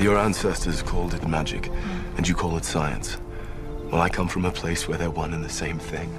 Your ancestors called it magic, and you call it science. Well, I come from a place where they're one and the same thing.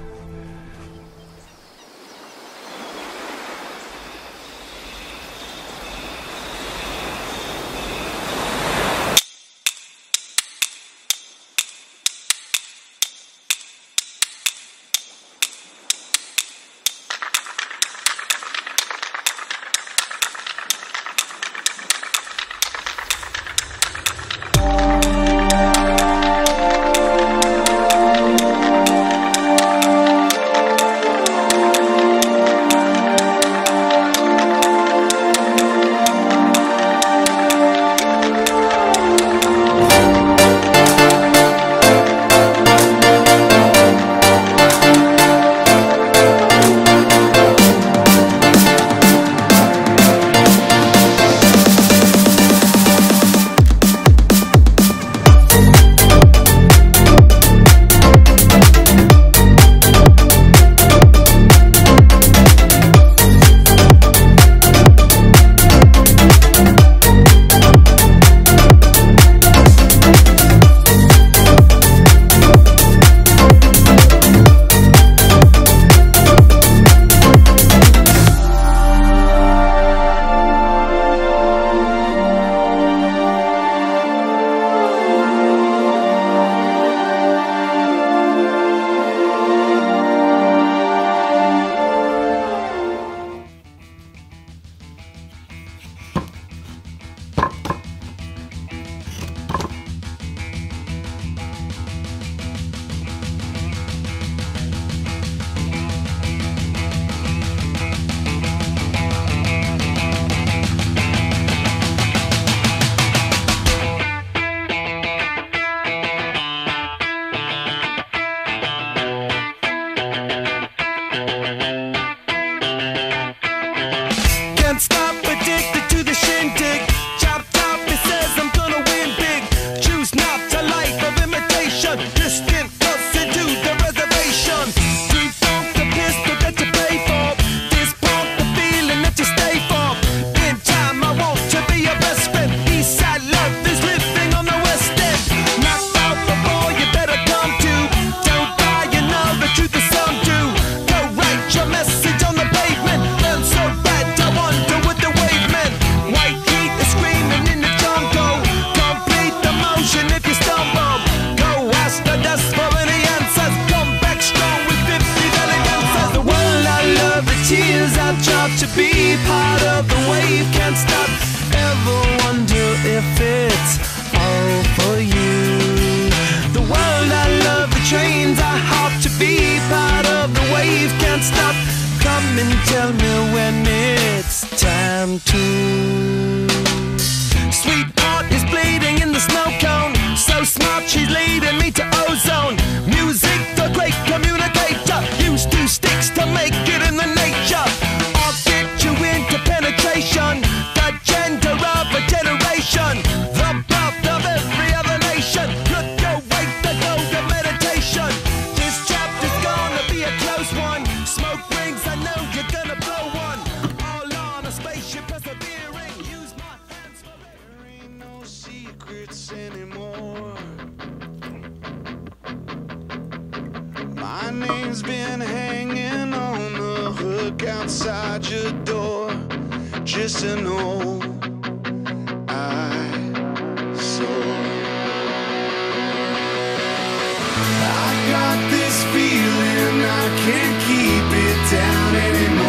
to be part of the wave. Can't stop, ever wonder if it's all for you. The world I love, the trains I hop to be part of the wave. Can't stop, come and tell me when it's time to. Sweetheart is bleeding in the snow cone. So smart, she's leading me to ozone. Music, the great communicator. Use two sticks to make it in the nature. I'll get you into penetration. The gender of a generation. The birth of every other nation. Look away, the goal of meditation. This chapter's gonna be a close one. Smoke rings, I know you're gonna blow one. All on a spaceship persevering. Use my hands for it. There ain't no secrets anymore. My name's been hanging on the hook outside your door, just to know I saw. I got this feeling I can't keep it down anymore.